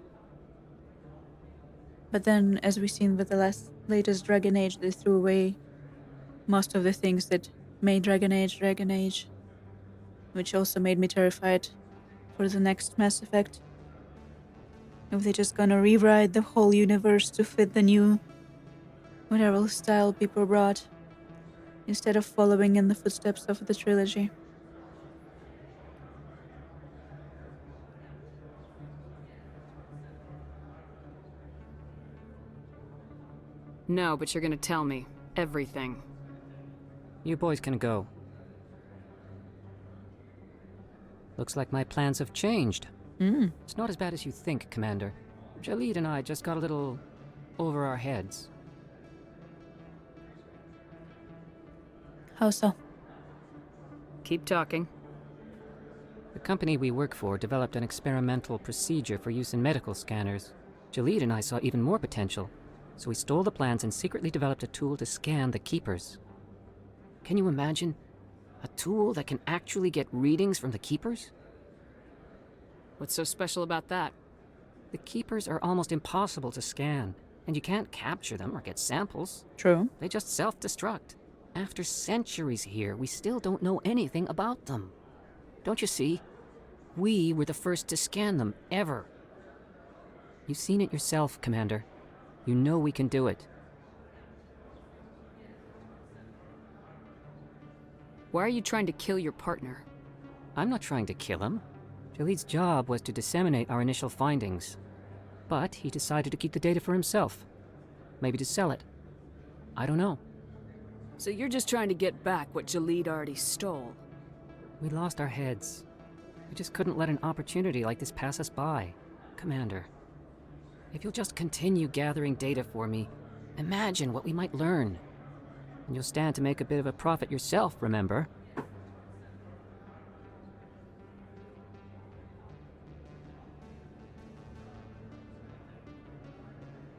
But then, as we've seen with the latest Dragon Age, they threw away most of the things that made Dragon Age, which also made me terrified for the next Mass Effect. If they're just gonna rewrite the whole universe to fit the new whatever style people brought, instead of following in the footsteps of the trilogy. No, but you're gonna tell me everything. You boys can go. Looks like my plans have changed. It's not as bad as you think, Commander. Jalid and I just got a little over our heads. How so? Keep talking. The company we work for developed an experimental procedure for use in medical scanners. Jalid and I saw even more potential, so we stole the plans and secretly developed a tool to scan the Keepers. Can you imagine? A tool that can actually get readings from the Keepers? What's so special about that? The Keepers are almost impossible to scan, and you can't capture them or get samples. True. They just self-destruct. After centuries here, we still don't know anything about them. Don't you see? We were the first to scan them, ever. You've seen it yourself, Commander. You know we can do it. Why are you trying to kill your partner? I'm not trying to kill him. Jalid's job was to disseminate our initial findings. But he decided to keep the data for himself. Maybe to sell it. I don't know. So you're just trying to get back what Jalid already stole? We lost our heads. We just couldn't let an opportunity like this pass us by. Commander, if you'll just continue gathering data for me, imagine what we might learn. And you'll stand to make a bit of a profit yourself, remember?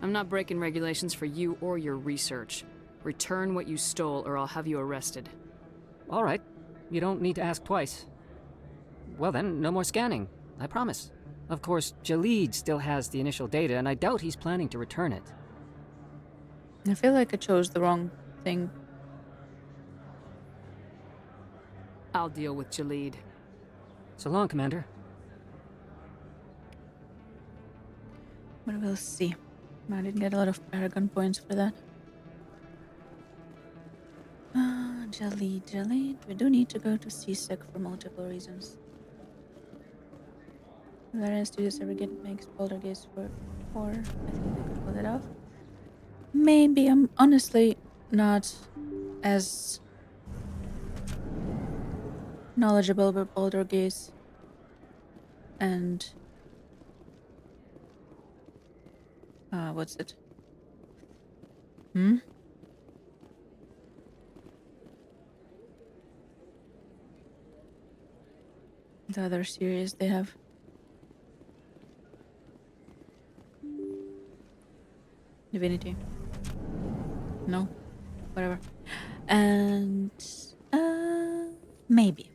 I'm not breaking regulations for you or your research. Return what you stole or I'll have you arrested. All right. You don't need to ask twice. Well then, no more scanning. I promise. Of course, Jalid still has the initial data, and I doubt he's planning to return it. I feel like I chose the wrong thing. I'll deal with Jalid. So long, Commander. But we'll see. I didn't get a lot of Paragon points for that. Jalid. We do need to go to CSEC for multiple reasons. Valor Studios ever makes Poltergeist for 4. I think they could pull it off. Maybe. I'm honestly not as knowledgeable about Poltergeist and what's it? The other series they have. Divinity. No. Whatever. And maybe,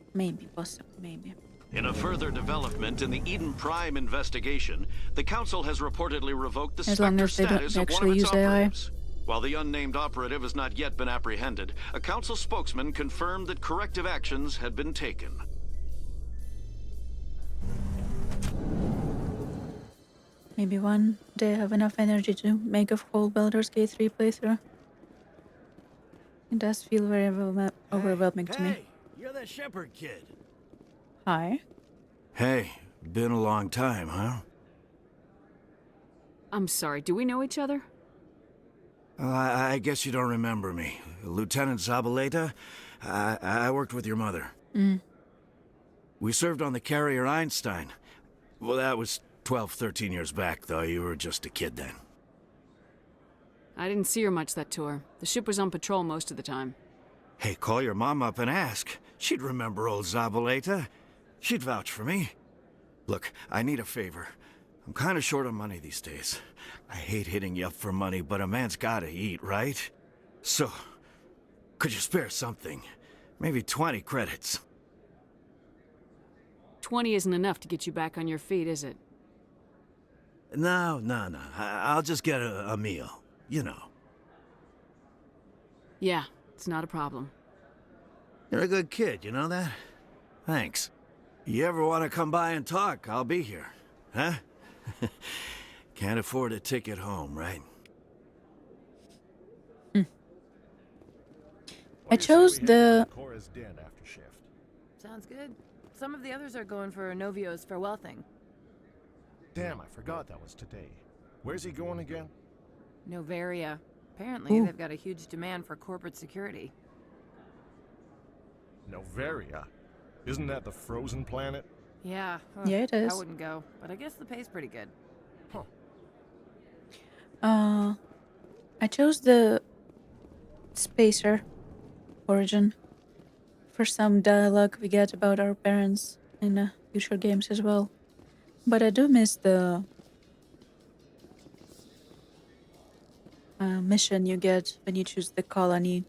possibly, maybe. In a further development in the Eden Prime investigation, the Council has reportedly revoked the Spectre status of one of its operatives. While the unnamed operative has not yet been apprehended, a Council spokesman confirmed that corrective actions had been taken. Maybe one day I have enough energy to make a full Baldur's Gate 3 playthrough. It does feel very overwhelming to me. Hey, you're that Shepherd kid. Hi. Hey, been a long time, huh? I'm sorry, do we know each other? I guess you don't remember me. Lieutenant Zabaleta? I worked with your mother. We served on the carrier Einstein. Well, that was 12, 13 years back, though. You were just a kid then. I didn't see her much that tour. The ship was on patrol most of the time. Hey, call your mom up and ask. She'd remember old Zabaleta. She'd vouch for me. Look, I need a favor. I'm kind of short on money these days. I hate hitting you up for money, but a man's gotta eat, right? So, could you spare something? Maybe 20 credits. 20 isn't enough to get you back on your feet, is it? No. I'll just get a meal, you know. Yeah, it's not a problem. You're a good kid, you know that? Thanks. You ever want to come by and talk, I'll be here. Huh? Can't afford a ticket home, right? I chose the... Sounds good. Some of the others are going for Novio's farewell thing. Damn, I forgot that was today. Where's he going again? Novaria. Apparently, they've got a huge demand for corporate security. Novaria? Isn't that the frozen planet? Yeah. Yeah, it is. I wouldn't go, but I guess the pay's pretty good. I chose the Spacer origin for some dialogue we get about our parents in future games as well. But I do miss the mission you get when you choose the colony.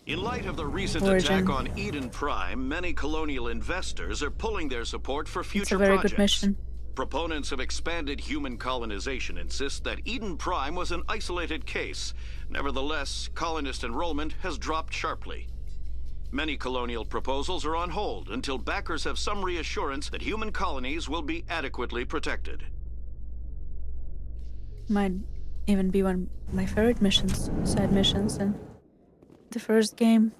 In light of the recent Origin. attack on Eden Prime, many colonial investors are pulling their support for It's a future very projects. good mission. Proponents of expanded human colonization insist that Eden Prime was an isolated case. Nevertheless, colonist enrollment has dropped sharply. Many colonial proposals are on hold until backers have some reassurance that human colonies will be adequately protected. Might even be one of my favorite missions, side missions in the first game.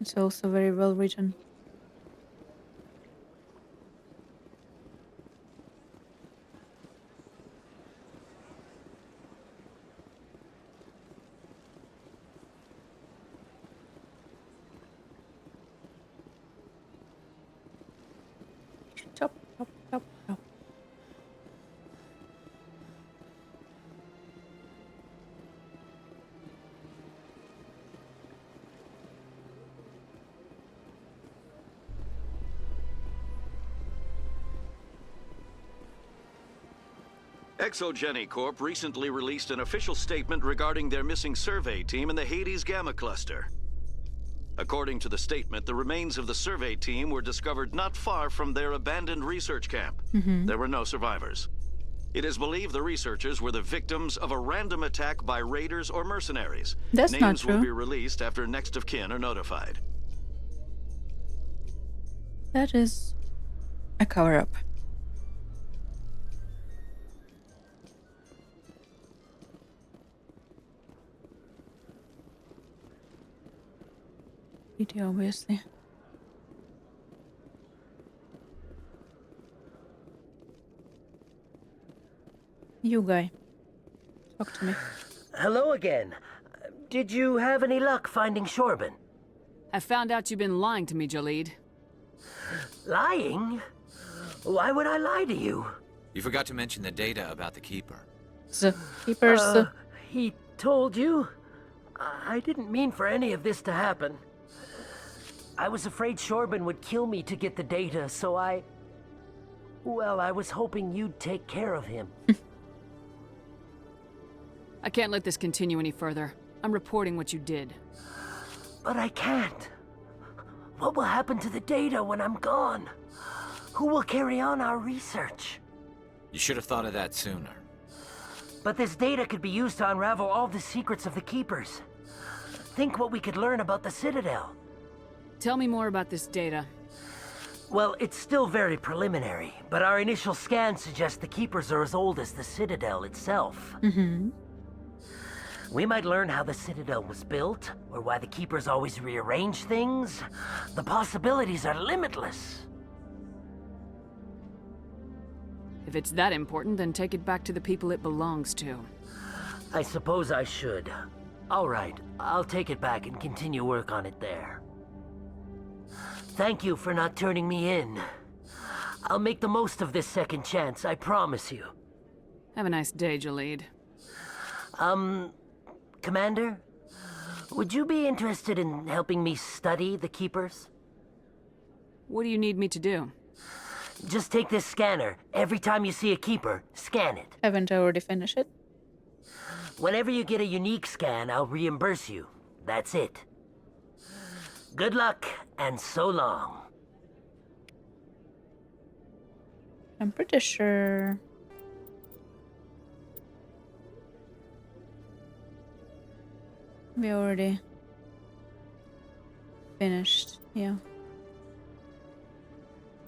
It's also very well written. Chop, chop, chop, chop. Exogeny Corp recently released an official statement regarding their missing survey team in the Hades Gamma Cluster. According to the statement, the remains of the survey team were discovered not far from their abandoned research camp. There were no survivors. It is believed the researchers were the victims of a random attack by raiders or mercenaries. That's not Names true. will be released after next of kin are notified. That is a cover-up. Video, obviously. You guy, talk to me. Hello again. Did you have any luck finding Shorban? I found out you've been lying to me, Jalid. Lying? Why would I lie to you? You forgot to mention the data about the Keeper. The Keepers... He told you? I didn't mean for any of this to happen. I was afraid Shorban would kill me to get the data, so well, I was hoping you'd take care of him. I can't let this continue any further. I'm reporting what you did. But I can't. What will happen to the data when I'm gone? Who will carry on our research? You should have thought of that sooner. But this data could be used to unravel all the secrets of the Keepers. Think what we could learn about the Citadel. Tell me more about this data. Well, it's still very preliminary, but our initial scans suggest the Keepers are as old as the Citadel itself. We might learn how the Citadel was built, or why the Keepers always rearrange things. The possibilities are limitless. If it's that important, then take it back to the people it belongs to. I suppose I should. All right, I'll take it back and continue work on it there. Thank you for not turning me in. I'll make the most of this second chance, I promise you. Have a nice day, Jalid. Commander? Would you be interested in helping me study the Keepers? What do you need me to do? Just take this scanner. Every time you see a Keeper, scan it. Haven't I already finished it? Whenever you get a unique scan, I'll reimburse you. That's it. Good luck, and so long. I'm pretty sure... we already finished, yeah.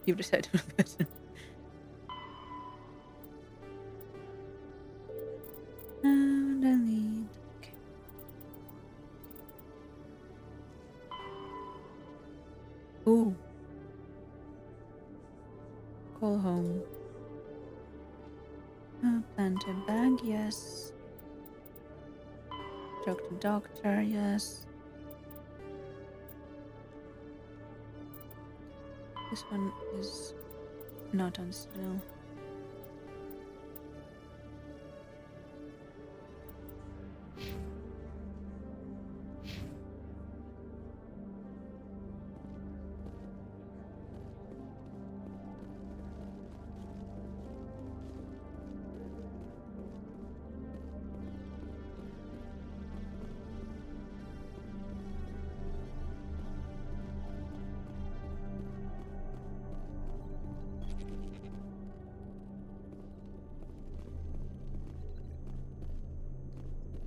You decided to listen. Delete. Okay. Ooh. Call home. Plant a bag, yes. Talk to doctor, yes. This one is not on still.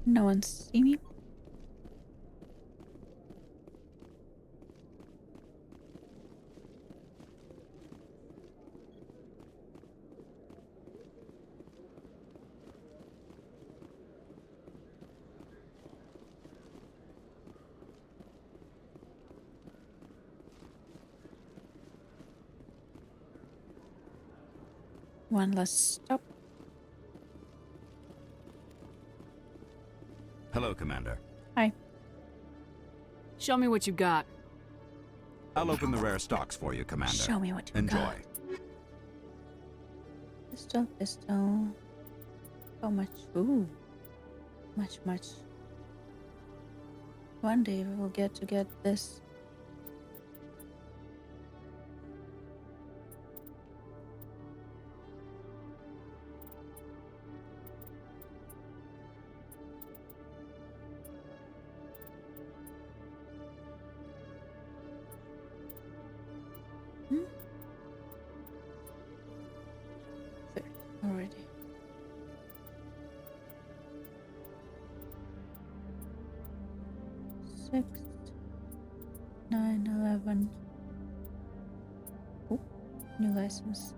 No one see me. One last stop. Hello, Commander. Hi. Show me what you got. I'll open the rare stocks for you, Commander. Show me what you Enjoy. got. Pistol, pistol. How much? Ooh. Much. One day we will get to get this. 6, 9, 11. Oh, new license.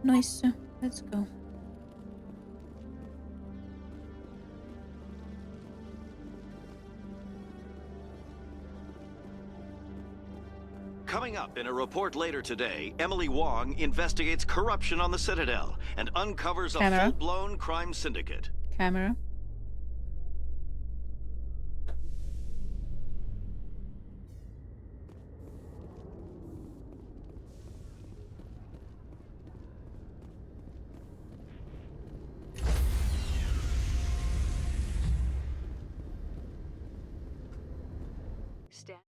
Nice. Let's go. Coming up in a report later today, Emily Wong investigates corruption on the Citadel and uncovers a Camera. full-blown crime syndicate. Camera. Stand